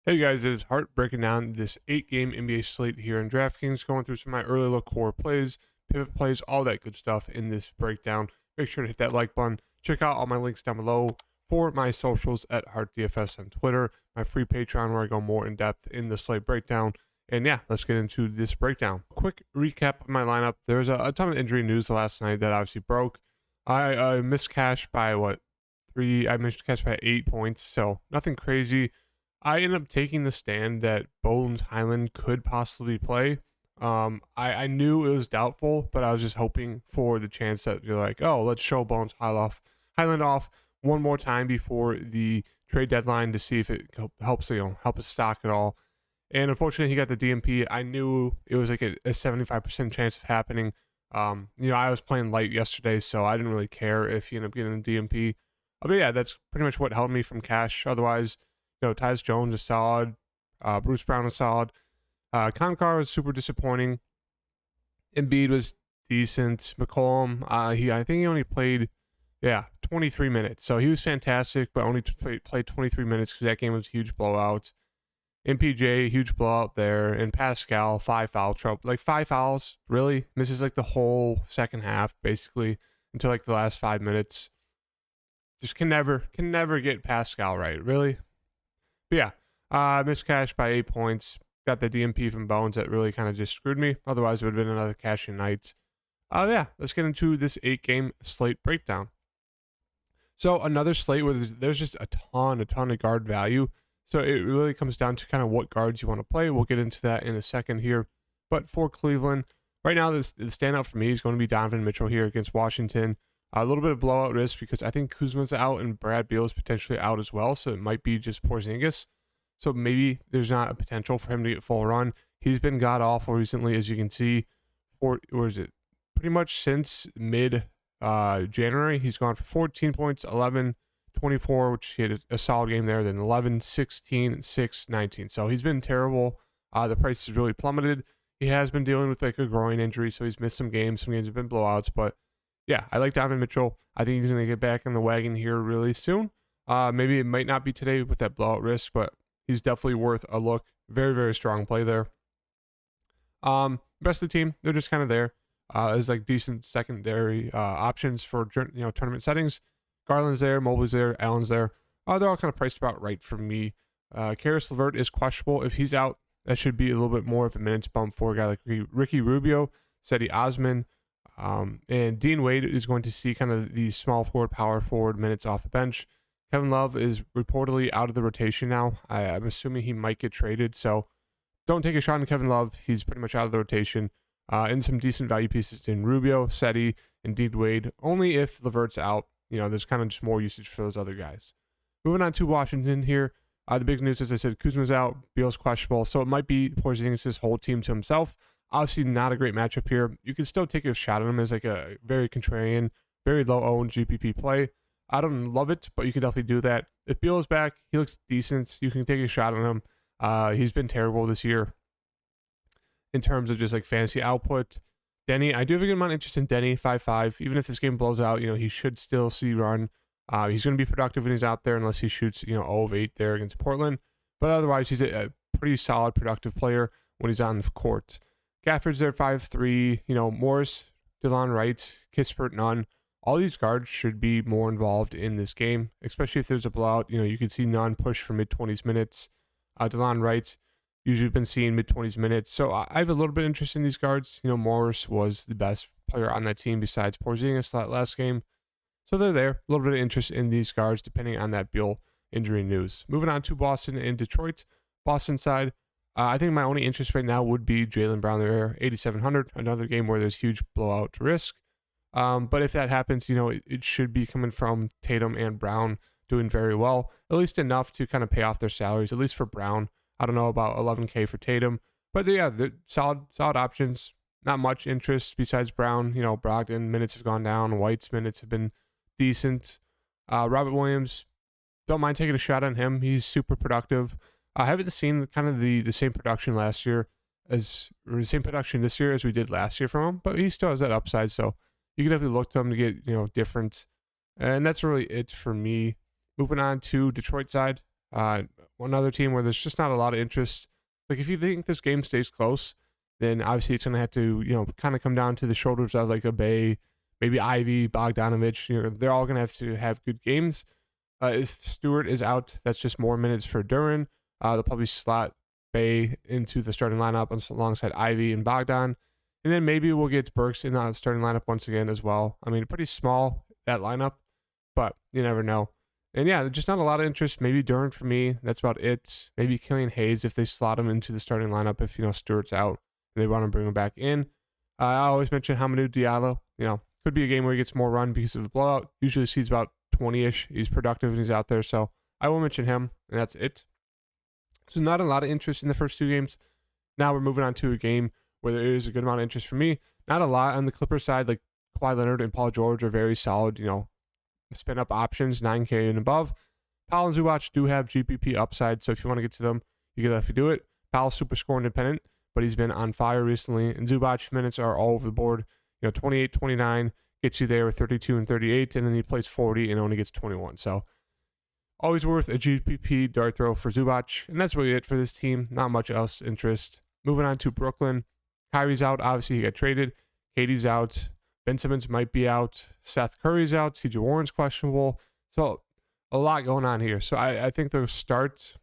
Hey guys, it is Hart breaking down this 8-game NBA slate here in DraftKings, going through some of my early look core plays, pivot plays, all that good stuff in this breakdown. Make sure to hit that like button. Check out all my links down below for my socials at HartDFS on Twitter, my free Patreon where I go more in depth in the slate breakdown. And yeah, let's get into this breakdown. Quick recap of my lineup. There was a ton of injury news last night that obviously broke. I missed cash by I missed cash by 8 points, so nothing crazy. I ended up taking the stand that Bones Highland could possibly play. I knew it was doubtful, but I was just hoping for the chance that you're like, oh, let's show Bones Highland off one more time before the trade deadline to see if it helps, help his stock at all. And unfortunately, he got the DMP. I knew it was like a 75% chance of happening. I was playing light yesterday, so I didn't really care if he ended up getting a DMP. But yeah, that's pretty much what held me from cash. Otherwise, Tyus Jones is solid. Bruce Brown is solid. Concar was super disappointing. Embiid was decent. McCollum, I think he only played, 23 minutes. So he was fantastic, but only played 23 minutes because that game was a huge blowout. MPJ, huge blowout there. And Pascal, 5 foul trouble. Like 5 fouls, really? Misses like the whole second half, basically, until like the last 5 minutes. Just can never get Pascal right, really. But yeah, missed cash by 8 points. Got the DMP from Bones that really kind of just screwed me. Otherwise, it would have been another cashing night. Let's get into this 8-game slate breakdown. So another slate where there's just a ton of guard value. So it really comes down to kind of what guards you want to play. We'll get into that in a second here. But for Cleveland, right now, the standout for me is going to be Donovan Mitchell here against Washington. A little bit of blowout risk because I think Kuzma's out and Brad Beal is potentially out as well. So it might be just Porzingis. So maybe there's not a potential for him to get full run. He's been god-awful recently, as you can see. Pretty much since mid-January, he's gone for 14 points, 11, 24, which he had a solid game there, then 11, 16, 6, 19. So he's been terrible. The price has really plummeted. He has been dealing with like a groin injury, so he's missed some games. Some games have been blowouts, but yeah, I like Donovan Mitchell. I think he's going to get back in the wagon here really soon. Maybe it might not be today with that blowout risk, but he's definitely worth a look. Very, very strong play there. Rest of the team, they're just kind of there. As like decent secondary options for tournament settings. Garland's there, Mobley's there, Allen's there. They're all kind of priced about right for me. Karis LeVert is questionable. If he's out, that should be a little bit more of a minutes bump for a guy like Ricky Rubio, Cedi Osman. And Dean Wade is going to see kind of the small forward, power forward minutes off the bench. Kevin Love is reportedly out of the rotation now. I'm assuming he might get traded, so don't take a shot on Kevin Love. He's pretty much out of the rotation. And some decent value pieces in Rubio, Cedi, and Dean Wade. Only if LeVert's out, there's kind of just more usage for those other guys. Moving on to Washington here. The big news, as I said, Kuzma's out, Beal's questionable, so it might be Porzingis' whole team to himself. Obviously, not a great matchup here. You can still take a shot at him as like a very contrarian, very low-owned GPP play. I don't love it, but you can definitely do that. If Beal is back, he looks decent. You can take a shot on him. He's been terrible this year in terms of just like fantasy output. Denny, I do have a good amount of interest in Denny, 5-5. Even if this game blows out, he should still see run. He's going to be productive when he's out there unless he shoots, 0 of 8 there against Portland. But otherwise, he's a pretty solid, productive player when he's on the court. Gafford's there, 5-3. Morris, DeLon Wright, Kispert, Nunn. All these guards should be more involved in this game, especially if there's a blowout. You could see Nunn push for mid-20s minutes. DeLon Wright, usually been seeing mid-20s minutes. So I have a little bit of interest in these guards. Morris was the best player on that team besides Porzingis that last game. So they're there. A little bit of interest in these guards depending on that Beal injury news. Moving on to Boston and Detroit. Boston side, I think my only interest right now would be Jaylen Brown there, 8,700. Another game where there's huge blowout risk. But if that happens, it should be coming from Tatum and Brown doing very well, at least enough to kind of pay off their salaries, at least for Brown. I don't know about 11K for Tatum, but yeah, they're solid options. Not much interest besides Brown. Brogdon minutes have gone down. White's minutes have been decent. Robert Williams, don't mind taking a shot on him. He's super productive. I haven't seen kind of the same production this year as we did last year from him, but he still has that upside. So you can definitely look to him to get different. And that's really it for me. Moving on to Detroit side. One other team where there's just not a lot of interest. Like if you think this game stays close, then obviously it's going to have to, kind of come down to the shoulders of like a Bay, maybe Ivy, Bogdanovich. They're all going to have good games. If Stewart is out, that's just more minutes for Duran. They'll probably slot Bay into the starting lineup alongside Ivy and Bogdan. And then maybe we'll get Burks in the starting lineup once again as well. I mean, pretty small, that lineup, but you never know. And yeah, just not a lot of interest. Maybe Duran for me. That's about it. Maybe Killian Hayes if they slot him into the starting lineup if, Stewart's out and they want to bring him back in. I always mention Hamidou Diallo. Could be a game where he gets more run because of the blowout. Usually sees about 20-ish. He's productive and he's out there. So I will mention him, and that's it. So not a lot of interest in the first two games. Now we're moving on to a game where there is a good amount of interest for me. Not a lot on the Clippers side. Like Kawhi Leonard and Paul George are very solid, spin up options, 9K and above. Powell and Zubac do have GPP upside, so if you want to get to them, you can definitely do it. Powell's super score independent, but he's been on fire recently, and Zubac minutes are all over the board. 28, 29 gets you there with 32 and 38, and then he plays 40 and only gets 21. So always worth a GPP dart throw for Zubac, and that's really it for this team. Not much else interest. Moving on to Brooklyn. Kyrie's out. Obviously, he got traded. KD's out. Ben Simmons might be out. Seth Curry's out. TJ Warren's questionable. So a lot going on here. So I think they'll start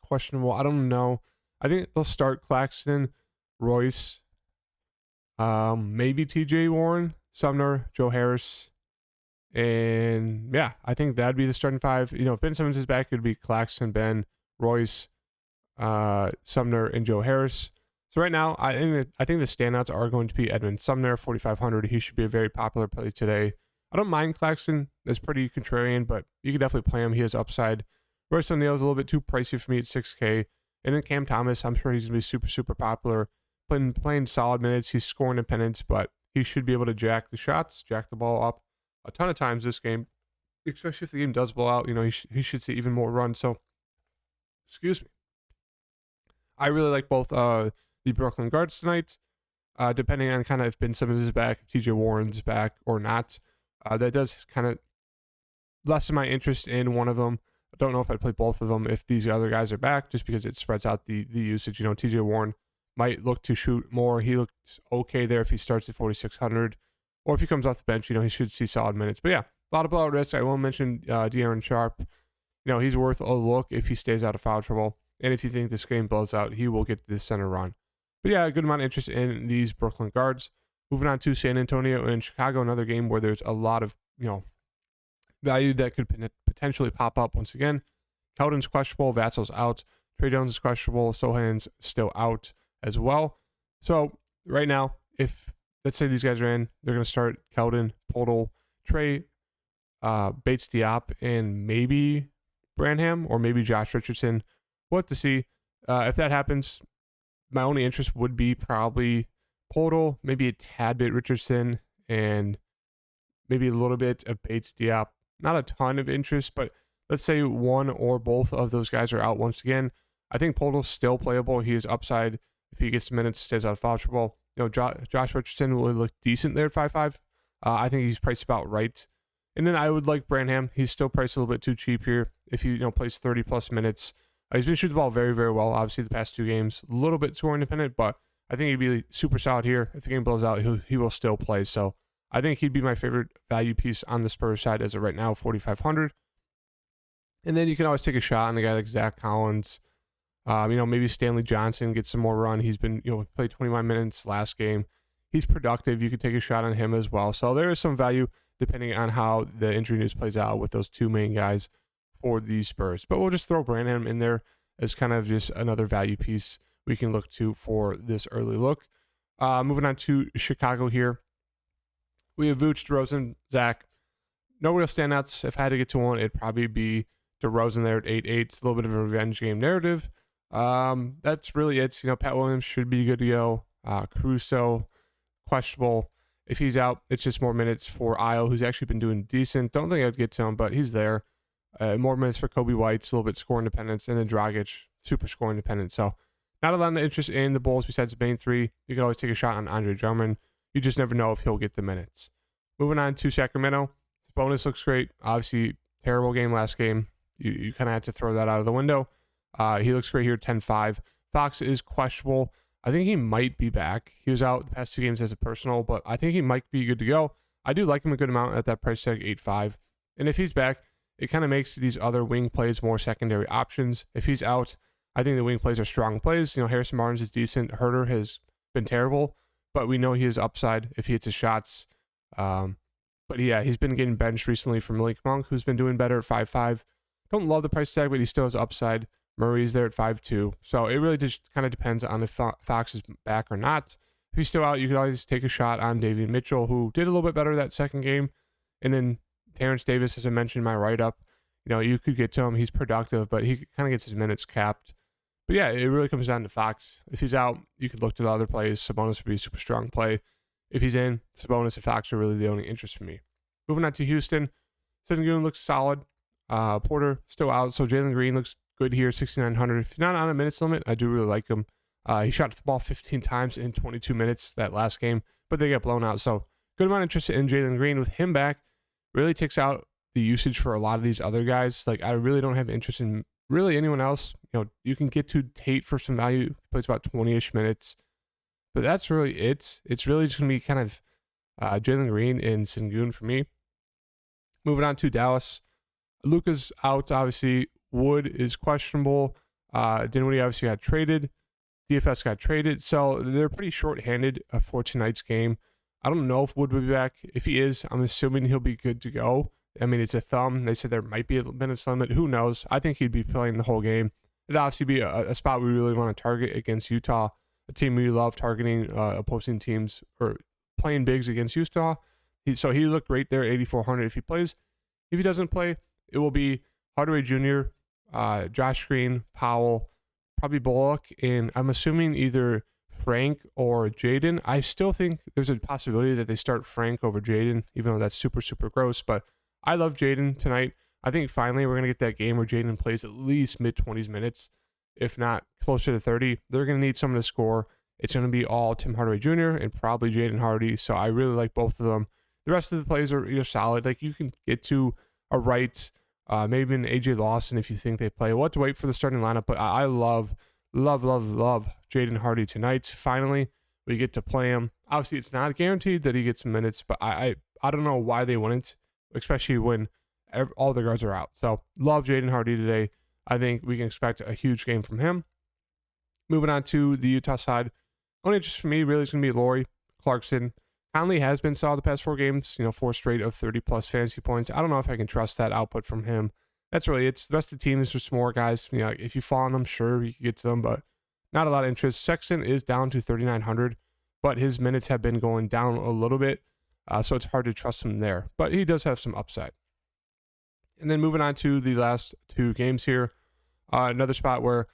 questionable. I don't know. I think they'll start Claxton, Royce, maybe TJ Warren, Sumner, Joe Harris. And yeah, I think that'd be the starting five. If Ben Simmons is back, it'd be Claxton, Ben, Royce, Sumner, and Joe Harris. So right now, I think the standouts are going to be Edmund Sumner, 4,500. He should be a very popular play today. I don't mind Claxton. That's pretty contrarian, but you can definitely play him. He has upside. Royce O'Neal is a little bit too pricey for me at 6K. And then Cam Thomas, I'm sure he's going to be super, super popular. Playing solid minutes. He's scoring independence, but he should be able to jack the shots, jack the ball up a ton of times this game, especially if the game does blow out. He should see even more runs. So, excuse me. I really like both the Brooklyn guards tonight, depending on kind of if Ben Simmons is back, if TJ Warren's back or not. That does kind of lessen my interest in one of them. I don't know if I'd play both of them if these other guys are back, just because it spreads out the usage. TJ Warren might look to shoot more. He looked okay there if he starts at 4,600. Or if he comes off the bench, he should see solid minutes. But yeah, a lot of blowout risk. I won't mention De'Aaron Sharp. He's worth a look if he stays out of foul trouble. And if you think this game blows out, he will get this center run. But yeah, a good amount of interest in these Brooklyn guards. Moving on to San Antonio and Chicago, another game where there's a lot of, value that could potentially pop up once again. Keldon's questionable, Vassal's out, Trey Jones is questionable, Sohan's still out as well. So right now, if let's say these guys are in, they're going to start Keldon, Podol, Trey, Bates Diop, and maybe Branham or maybe Josh Richardson. We'll have to see. If that happens, my only interest would be probably Podol, maybe a tad bit Richardson, and maybe a little bit of Bates Diop. Not a ton of interest, but let's say one or both of those guys are out once again. I think Podol's still playable. He is upside if he gets the minutes, stays out of foul trouble. Josh Richardson will look decent there at 5.5. I think he's priced about right. And then I would like Branham. He's still priced a little bit too cheap here. If he plays 30 plus minutes, he's been shooting the ball very, very well. Obviously, the past two games, a little bit score independent, but I think he'd be super solid here. If the game blows out, he will still play. So I think he'd be my favorite value piece on the Spurs side as of right now, 4,500. And then you can always take a shot on a guy like Zach Collins. Maybe Stanley Johnson gets some more run. He's been, played 21 minutes last game. He's productive. You could take a shot on him as well. So there is some value depending on how the injury news plays out with those two main guys for the Spurs. But we'll just throw Branham in there as kind of just another value piece we can look to for this early look. Moving on to Chicago here. We have Vooch, DeRozan, Zach. No real standouts. If I had to get to one, it'd probably be DeRozan there at 8.8. It's a little bit of a revenge game narrative. That's really it. Pat Williams should be good to go. Caruso, questionable. If he's out, it's just more minutes for Isle, who's actually been doing decent. Don't think I'd get to him, but he's there. More minutes for Kobe White, a little bit score independence, and then Dragic, super score independent. So not a lot of interest in the Bulls besides the main three. You can always take a shot on Andre Drummond. You just never know if he'll get the minutes. Moving on to Sacramento. Sabonis looks great. Obviously, terrible game last game. you kind of have to throw that out of the window. He looks great here, 10-5. Fox is questionable. I think he might be back. He was out the past 2 games as a personal, but I think he might be good to go. I do like him a good amount at that price tag, 8-5. And if he's back, it kind of makes these other wing plays more secondary options. If he's out, I think the wing plays are strong plays. Harrison Barnes is decent. Herter has been terrible, but we know he has upside if he hits his shots. But yeah, he's been getting benched recently from Malik Monk, who's been doing better at 5-5. Don't love the price tag, but he still has upside. Murray's there at 5-2. So it really just kind of depends on if Fox is back or not. If he's still out, you could always take a shot on Davion Mitchell, who did a little bit better that second game. And then Terrence Davis, as I mentioned in my write-up, you could get to him. He's productive, but he kind of gets his minutes capped. But yeah, it really comes down to Fox. If he's out, you could look to the other plays. Sabonis would be a super strong play. If he's in, Sabonis and Fox are really the only interest for me. Moving on to Houston, Sengun looks solid. Porter still out, so Jalen Green looks good here, 6,900. If you're not on a minutes limit, I do really like him. He shot the ball 15 times in 22 minutes that last game, but they get blown out. So good amount of interest in Jalen Green. With him back, really takes out the usage for a lot of these other guys. Like, I really don't have interest in really anyone else. You can get to Tate for some value. He plays about 20-ish minutes, but that's really it. It's really just going to be kind of Jalen Green and Sengun for me. Moving on to Dallas. Luka's out, obviously. Wood is questionable. Dinwiddie obviously got traded. DFS got traded. So they're pretty short-handed for tonight's game. I don't know if Wood will be back. If he is, I'm assuming he'll be good to go. I mean, it's a thumb. They said there might be a minutes limit. Who knows? I think he'd be playing the whole game. It'd obviously be a spot we really want to target against Utah, a team we love targeting opposing teams or playing bigs against Utah. So he looked great there, 8,400 if he plays. If he doesn't play, it will be Hardaway Jr., Josh Green, Powell, probably Bullock, and I'm assuming either Frank or Jaden. I still think there's a possibility that they start Frank over Jaden, even though that's super, super gross. But I love Jaden tonight. I think finally we're going to get that game where Jaden plays at least mid-20s minutes, if not closer to 30. They're going to need someone to score. It's going to be all Tim Hardaway Jr. and probably Jaden Hardy. So I really like both of them. The rest of the plays are solid. Like, you can get to a Wright, maybe an AJ Lawson if you think they play. We'll have to wait for the starting lineup, but I love Jaden Hardy tonight. Finally, we get to play him. Obviously, it's not guaranteed that he gets minutes, but I don't know why they wouldn't, especially when all the guards are out. So, love Jaden Hardy today. I think we can expect a huge game from him. Moving on to the Utah side, only interest for me really is going to be Lauri, Clarkson. Conley has been solid the past 4 games, 4 straight of 30-plus fantasy points. I don't know if I can trust that output from him. That's really it. The rest of the team is just more guys. If you fall on them, sure, you can get to them, but not a lot of interest. Sexton is down to 3,900, but his minutes have been going down a little bit, so it's hard to trust him there. But he does have some upside. And then moving on to the last 2 games here, another spot where,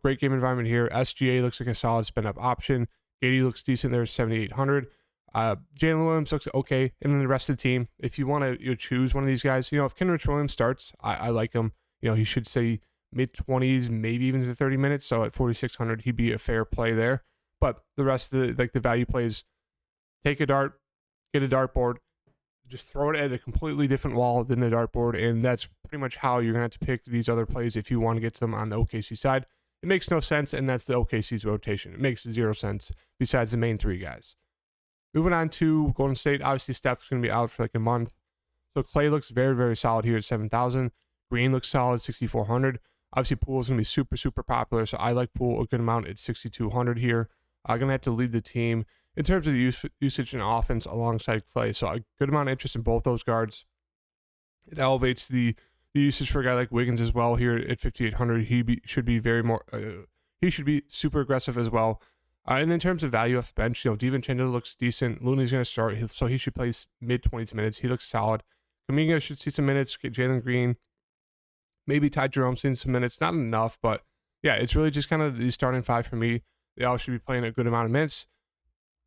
great game environment here. SGA looks like a solid spin-up option. Gady looks decent there, 7,800. Jalen Williams looks okay, and then the rest of the team, if you want to choose one of these guys, if Kenrich Williams starts, I like him. He should say mid-20s, maybe even to 30 minutes, so at 4,600, he'd be a fair play there. But the rest of the value plays, take a dart, get a dartboard, just throw it at a completely different wall than the dartboard, and that's pretty much how you're going to have to pick these other plays if you want to get to them on the OKC side. It makes no sense, and that's the OKC's rotation. It makes 0 sense besides the main 3 guys. Moving on to Golden State, obviously Steph's going to be out for like a month. So Clay looks very, very solid here at 7,000. Green looks solid, 6,400. Obviously Poole is going to be super, super popular, so I like Poole a good amount at 6,200 here. I'm going to have to lead the team in terms of usage and offense alongside Clay. So a good amount of interest in both those guards. It elevates the usage for a guy like Wiggins as well here at 5,800. He should be super aggressive as well. And in terms of value off the bench, DiVincenzo looks decent. Looney's going to start, so he should play mid-20s minutes. He looks solid. Kuminga should see some minutes. Jalen Green, maybe Ty Jerome seeing some minutes. Not enough, but yeah, it's really just kind of the starting 5 for me. They all should be playing a good amount of minutes.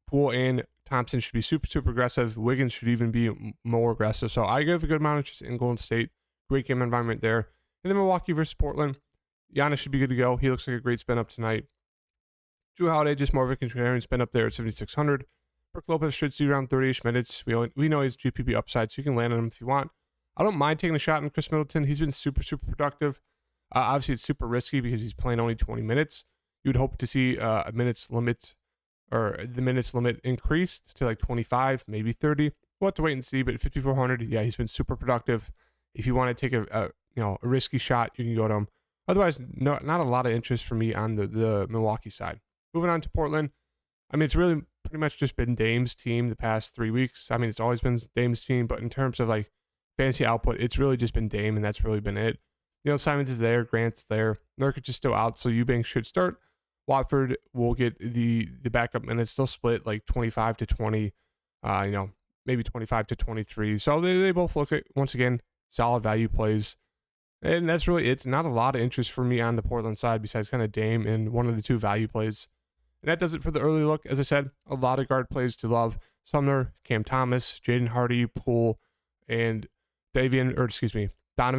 Poole and Thompson should be super, super aggressive. Wiggins should even be more aggressive. So I give a good amount of interest in Golden State. Great game environment there. And then Milwaukee versus Portland. Giannis should be good to go. He looks like a great spin up tonight. Drew Holiday, just more of a contrarian spin up there at 7,600. Brook Lopez should see around 30-ish minutes. We know he's GPP upside, so you can land on him if you want. I don't mind taking a shot on Chris Middleton. He's been super productive. Obviously, it's super risky because he's playing only 20 minutes. You would hope to see the minutes limit increased to like 25, maybe 30. We'll have to wait and see. But at 5,400, yeah, he's been super productive. If you want to take a risky shot, you can go to him. Otherwise, not a lot of interest for me on the Milwaukee side. Moving on to Portland. I mean, it's really pretty much just been Dame's team the past 3 weeks. I mean, it's always been Dame's team, but in terms of like fantasy output, it's really just been Dame, and that's really been it. Simons is there, Grant's there, Nurkic is still out, so Eubanks should start. Watford will get the backup minutes. They'll split like 25 to 20, maybe 25 to 23. So they both look at, once again, solid value plays. And that's really it. It's not a lot of interest for me on the Portland side besides kind of Dame and one of the 2 value plays. And that does it for the early look. As I said, a lot of guard plays to love. Sumner, Cam Thomas, Jaden Hardy, Poole, and Donovan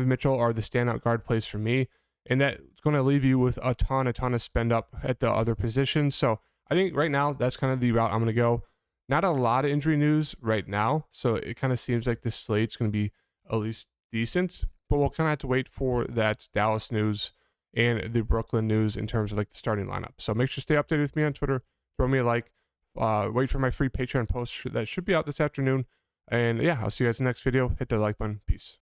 Mitchell are the standout guard plays for me. And that's going to leave you with a ton of spend up at the other positions. So I think right now that's kind of the route I'm going to go. Not a lot of injury news right now. So it kind of seems like this slate's going to be at least decent. But we'll kind of have to wait for that Dallas news and the Brooklyn news in terms of like the starting lineup. So make sure to stay updated with me on Twitter. Throw me a like. Wait for my free Patreon post that should be out this afternoon. And yeah, I'll see you guys in the next video. Hit the like button. Peace.